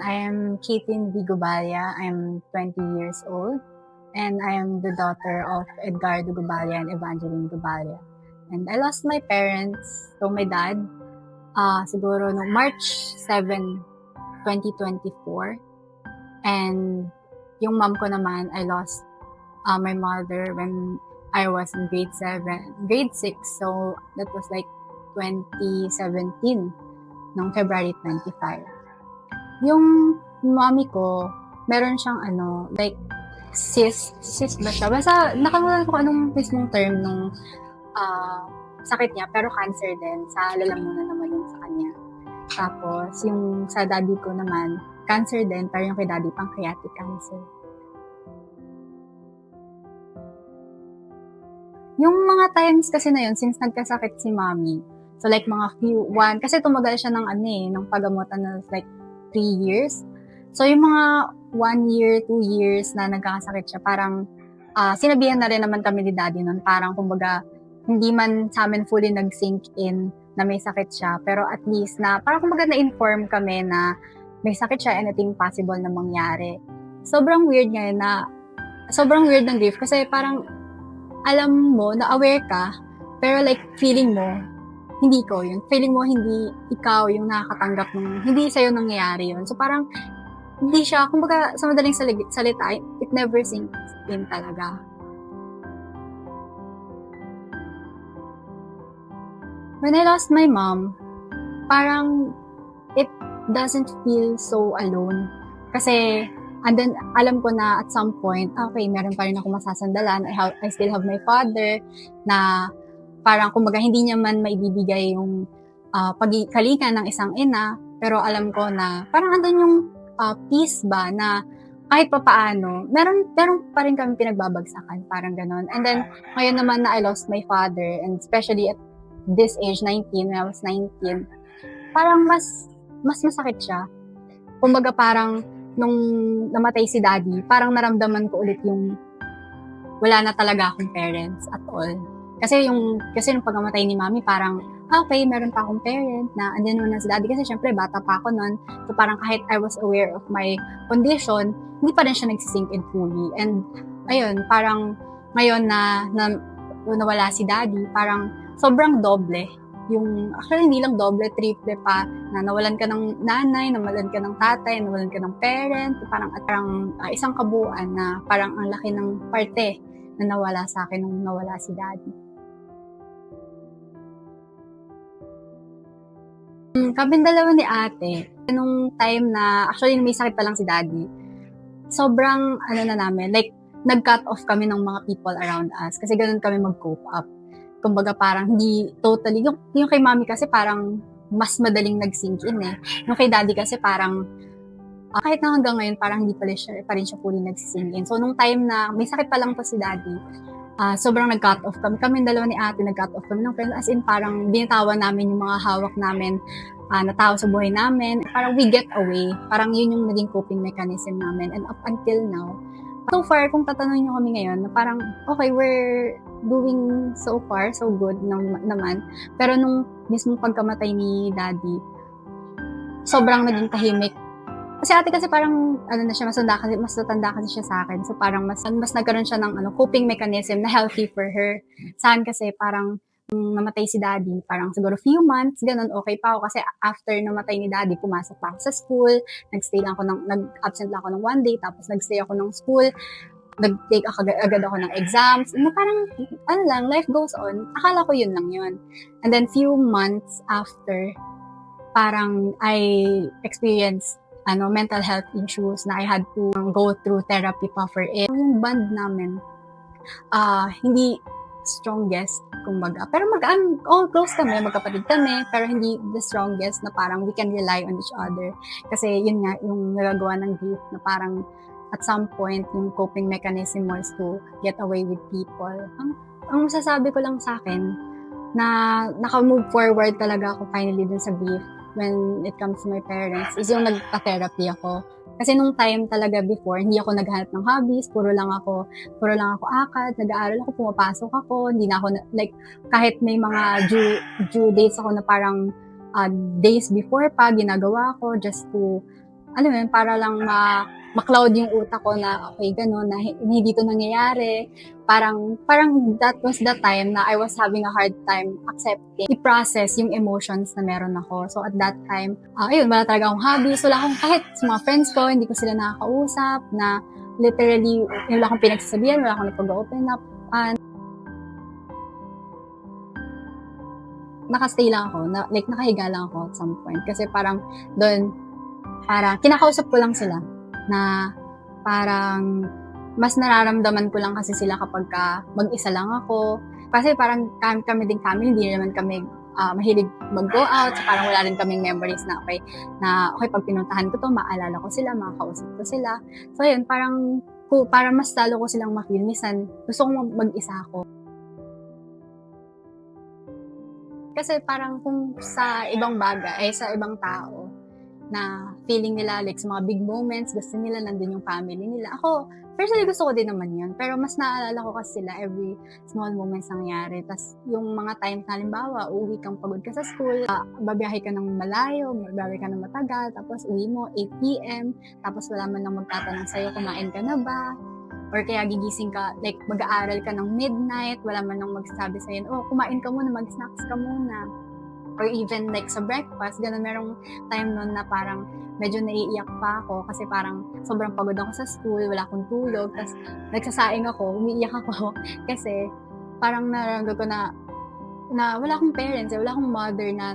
I am Caitlin V. Gubalya. I am 20 years old, and I am the daughter of Edgardo Gubalya and Evangeline Gubalya. And I lost my parents, so my dad, siguro no March 7, 2024. And yung mom ko naman, I lost my mother when I was in grade 6. So that was like 2017, noong February 25. Yung mommy ko, meron siyang like cyst ba siya? Basta nakalimutan ko anong mismong term nung sakit niya, pero cancer din. Sa lalamunan naman yun sa kanya. Tapos, yung sa daddy ko naman, cancer din, pero yung kay daddy, pancreatic cancer. Yung mga times kasi na yun, since nagkasakit si mommy, so like mga kasi tumagal siya ng pagamutan na like 3 years. So yung mga 1 year, 2 years na nagkakasakit siya, parang sinabihan na rin naman kami ni daddy nun, parang kumbaga, hindi man sa amin fully nag-sink in na may sakit siya, pero at least na, parang kumbaga na-inform kami na may sakit siya, anything possible na mangyari. Sobrang weird ngayon sobrang weird ng grief kasi parang alam mo, na aware ka, pero like feeling mo, hindi ko yun. Feeling mo, hindi ikaw yung nakakatanggap ng, hindi sa'yo nangyayari yun. So parang, hindi siya, kumbaga sa madaling salita, it never sinks in talaga. When I lost my mom, parang it doesn't feel so alone. Kasi, and then, alam ko na at some point, okay, meron pa rin ako masasandalan. I still have my father na parang kumbaga hindi niya man maibibigay yung pagkalinga ng isang ina, pero alam ko na parang andun yung peace ba na kahit pa paano, meron pa rin kami pinagbabagsakan, parang ganon. And then, ngayon naman na I lost my father, and especially at this age, 19, when I was 19, parang mas masakit siya. Kumbaga parang, nung namatay si daddy, parang naramdaman ko ulit yung wala na talaga akong parents at all. Kasi nung pagkamatay ni mommy, parang, okay, meron pa akong parent na andyan naman na si daddy. Kasi syempre, bata pa ako nun. So parang kahit I was aware of my condition, hindi pa rin siya nagsisink in fully. And ayun, parang ngayon na nawala si daddy, parang sobrang doble. Actually, hindi lang doble, triple pa, na nawalan ka ng nanay, nawalan ka ng tatay, nawalan ka ng parent, parang isang kabuuan na parang ang laki ng parte na nawala sa akin nung nawala si daddy. Kaming dalawa ni ate, nung time na, actually may sakit pa lang si daddy, sobrang like, nag-cut off kami ng mga people around us kasi ganun kami mag-cope up. Kumbaga parang hindi totally, yung kay mommy kasi parang mas madaling nag-sink in eh. Yung kay daddy kasi parang, kahit na hanggang ngayon parang hindi pa rin siya fully nag-sink in. So nung time na may sakit pa lang to si daddy, sobrang nag-cut off kami. Kaming dalawa ni ate, nag-cut off kami ng friends. As in parang binitawan namin yung mga hawak namin na tao sa buhay namin. Parang we get away. Parang yun yung naging coping mechanism namin. And up until now, so far, kung tatanungin nyo kami ngayon, na parang, okay, we're doing so far, so good naman. Pero nung mismong pagkamatay ni daddy, sobrang naging tahimik. Kasi ate kasi parang, na siya, mas natanda kasi siya sa akin. So parang mas nagkaroon siya ng coping mechanism na healthy for her. Saan kasi parang, namatay si daddy, parang siguro few months, ganun, okay pa ako. Kasi after namatay ni daddy, pumasok pa ako sa school, nag-absent lang ako ng 1 day, tapos nag-stay ako ng school, nag-take agad ako ng exams, na parang, life goes on. Akala ko yun lang yun. And then few months after, parang I experienced mental health issues na I had to go through therapy pa for it. Yung band namin, hindi strongest, kumbaga. Pero all close kami, magkapatid kami, pero hindi the strongest na parang we can rely on each other. Kasi yun nga, yung nagagawa ng grief na parang at some point, yung coping mechanism was to get away with people. Ang masasabi ko lang sa akin, na naka-move forward talaga ako finally dun sa grief when it comes to my parents, is yung nagpa-therapy ako. Kasi nung time talaga before, hindi ako naghanap ng hobbies, puro lang ako akad, nag-aaral ako, pumapasok ako, hindi na ako, like, kahit may mga due dates ako na parang days before pa, ginagawa ko just to alam mo yun, para lang ma-cloud yung utak ko na okay, gano'n, na hindi dito nangyayari. Parang that was the time na I was having a hard time accepting, i-process yung emotions na meron ako. So at that time, ayun, wala talaga akong hobbies, wala akong kahit sa mga friends ko, hindi ko sila nakakausap, na literally, wala akong pinagsasabihan, wala akong napag-open up. Nakastay lang ako, like nakahiga lang ako at some point. Kasi parang doon, parang kinakausap ko lang sila na parang mas nararamdaman ko lang kasi sila kapag mag-isa lang ako. Kasi parang kami ding family, hindi naman kami mahilig mag-go out. So parang wala rin kaming memories na okay, pag pinuntahan ko to, maalala ko sila, makakausap ko sila. So yun, parang para mas lalo ko silang ma-feel, minsan gusto kong mag-isa ako. Kasi parang kung sa ibang bagay, sa ibang tao, na feeling nila like sa mga big moments, gusto nila nandun yung family nila. Ako, personally gusto ko din naman yun. Pero mas naalala ko kasi sila every small moments nangyari. Tapos yung mga times na halimbawa, uuwi kang pagod ka sa school, babiyahe ka ng malayo, babiyahe ka ng matagal, tapos uwi mo 8 p.m., tapos wala man lang magtatanong sa'yo, kumain ka na ba? Or kaya gigising ka, like mag-aaral ka ng midnight, wala man nang magsasabi sa'yo, oh, kumain ka muna, mag-snacks ka muna. Or even like sa breakfast, ganun, merong time nun na parang medyo naiiyak pa ako kasi parang sobrang pagod ako sa school, wala akong tulog, tapos nagsasaing ako, umiiyak ako kasi parang nararamdaman ko na wala akong parents, wala akong mother na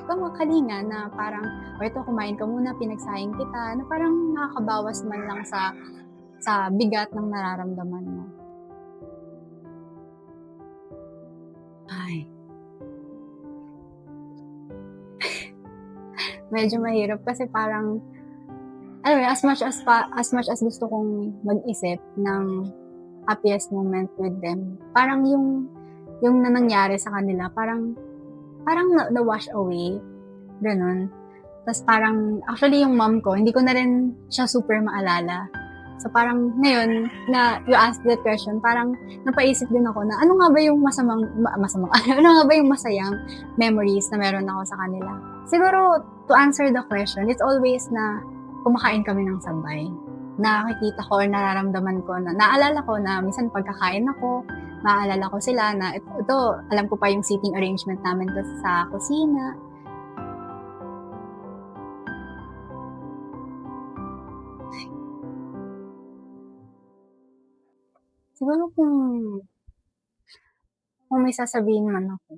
kumakalinga na parang, o ito, kumain ka muna, pinagsaing kita, na parang nakakabawas man lang sa bigat ng nararamdaman mo. Ay. Medyo mahirap kasi parang, alam mo, as much as gusto kong mag-isip ng happiest moment with them, parang yung na nangyari sa kanila, parang na-wash away, ganun. Tapos parang, actually yung mom ko, hindi ko na rin siya super maalala. So parang ngayon, na you ask that question, parang napaisip din ako na ano nga ba yung ano nga ba yung masayang memories na meron ako sa kanila. Siguro, to answer the question, it's always na kumakain kami ng sabay. Nakikita ko or nararamdaman ko na, naalala ko na minsan pagkakain ako, naalala ko sila na ito, alam ko pa yung seating arrangement namin sa kusina. Siguro kung may sasabihin man ako,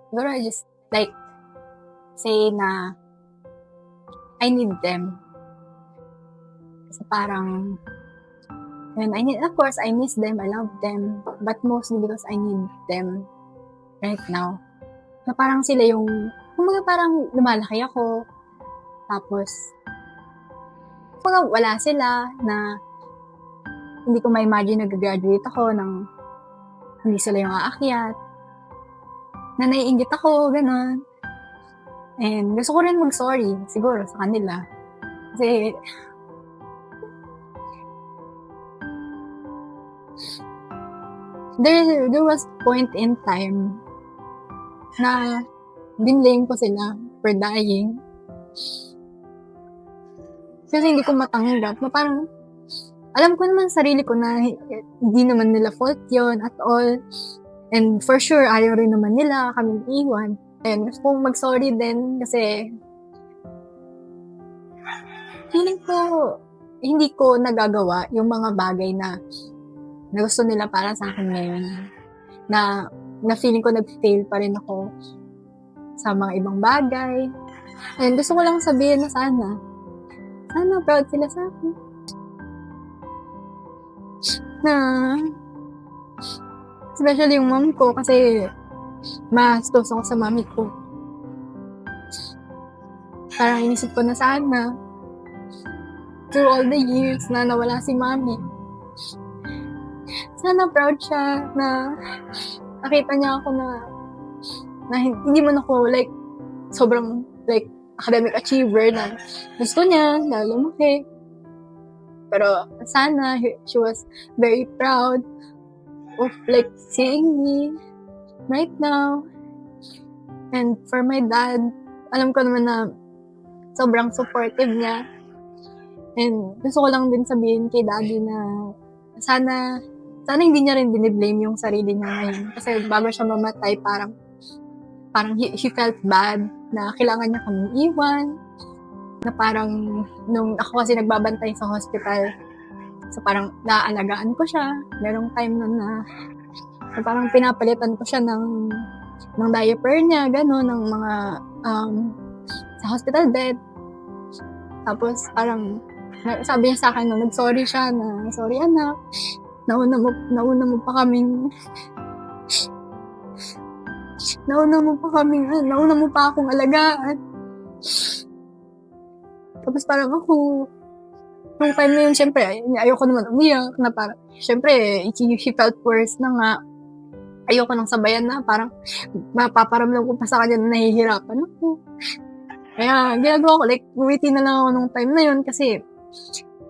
siguro I just like say na I need them. Kasi parang, of course, I miss them, I love them, but mostly because I need them right now. So parang sila yung, kumbaga parang lumalaki ako, tapos, kumbaga wala sila, na hindi ko ma-imagine nag-graduate ako nang hindi sila yung aakyat, na naiinggit ako, gano'n. And gusto ko rin mag-sorry, siguro, sa kanila. Kasi, there was point in time na binlame ko sila for dying. Kasi hindi ko matanggap na parang, alam ko naman sarili ko na hindi naman nila fault yon at all. And for sure, ayaw rin naman nila kaming iwan. And gusto kong mag-sorry din kasi feeling ko hindi ko nagagawa yung mga bagay na gusto nila para sa akin ngayon. Na feeling ko nag-fail pa rin ako sa mga ibang bagay. And gusto ko lang sabihin na sana proud sila sa akin. Na especially yung mom ko kasi mastos ako sa mami ko. Parang inisip ko na sana through all the years na nawala si mami, sana proud siya na nakita niya ako na hindi man ako like sobrang like academic achiever na gusto niya na lumaki. Pero sana she was very proud of like seeing me right now. And for my dad, alam ko naman na sobrang supportive niya. And gusto ko lang din sabihin kay daddy na sana hindi niya rin biniblame yung sarili niya ngayon. Kasi bago siya mamatay, parang he felt bad na kailangan niya kaming iwan. Na parang nung ako kasi nagbabantay sa hospital, so parang naaalagaan ko siya. Merong time nun na parang pinapalitan ko siya ng diaper niya, gano'n, ng mga sa hospital bed. Tapos parang sabi niya sa akin nung nag-sorry siya na, "Sorry anak, nauna mo pa akong alagaan." Tapos parang ako, nung time na yun, syempre, ayoko naman umiyak, na parang, syempre, he felt worse na nga. Ayoko nang sabayan na, parang, mapaparamdam ko pa sa kanya na nahihirapan ako. Kaya, ginagawa ko, like, ngumiti na lang ako nung time na yun, kasi,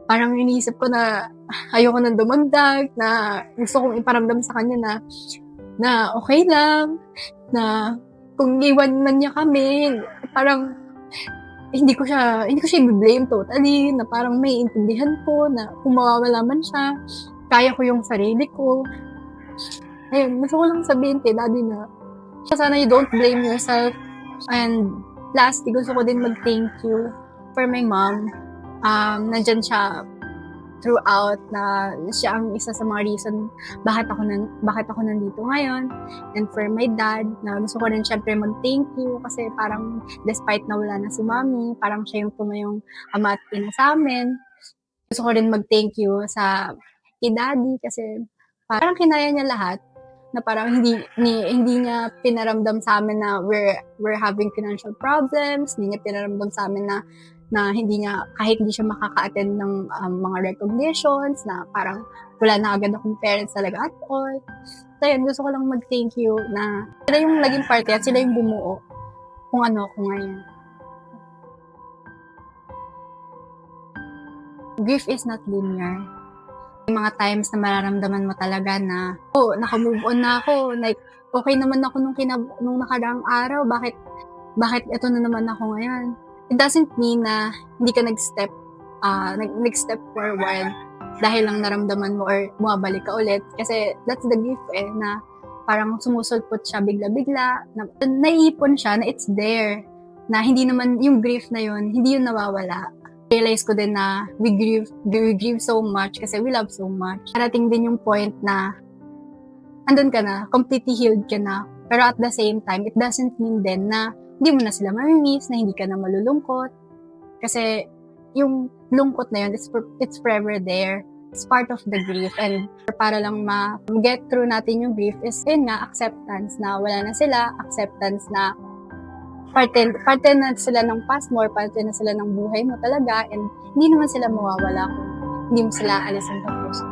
parang iniisip ko na, ayoko nang dumagdag, na gusto kong iparamdam sa kanya na okay lang, na kung iwan man niya kami, parang, hindi ko siya i-blame totally, na parang may intindihan ko na kung mawawala man siya, kaya ko yung sarili ko. Ayun, gusto ko lang sabihin kay daddy na sana you don't blame yourself. And lastly, gusto ko din mag-thank you for my mom. Nandyan siya throughout, na siya ang isa sa mga reason bakit ako nandito ngayon. And for my dad, na gusto ko rin syempre mag-thank you kasi parang despite na wala na si mommy, parang siya yung tumayong ama at ina sa amin. Gusto ko rin mag-thank you sa kay daddy kasi parang kinaya niya lahat, na parang hindi niya pinaramdam sa amin na we're having financial problems, hindi niya pinaramdam sa amin na kahit hindi siya makaka-attend ng mga recognitions, na parang wala na agad akong parents talaga at all. So yun, gusto ko lang mag-thank you na sila yung naging parte at sila yung bumuo kung ano ako ngayon. Grief is not linear. May mga times na mararamdaman mo talaga na, naka-move on na ako, like, okay naman ako nung nakaraang araw, bakit ito na naman ako ngayon? It doesn't mean na hindi ka nag-step forward dahil lang naramdaman mo or bumabalik ka ulit. Kasi that's the gift na parang sumusulpot siya bigla-bigla, na naiipon siya, na it's there, na hindi naman yung grief na yun, hindi yun nawawala. Realize ko din na we grieve so much kasi we love so much. Parating din yung point na andun ka na, completely healed ka na. Pero at the same time, it doesn't mean din na hindi mo na sila mamimiss, na hindi ka na malulungkot. Kasi yung lungkot na yun, it's forever there. It's part of the grief. And para lang ma-get through natin yung grief is yun nga, acceptance na wala na sila, acceptance na parte na sila ng past mo, parte na sila ng buhay mo talaga, and hindi naman sila mawawala kung hindi mo sila alisin sa puso.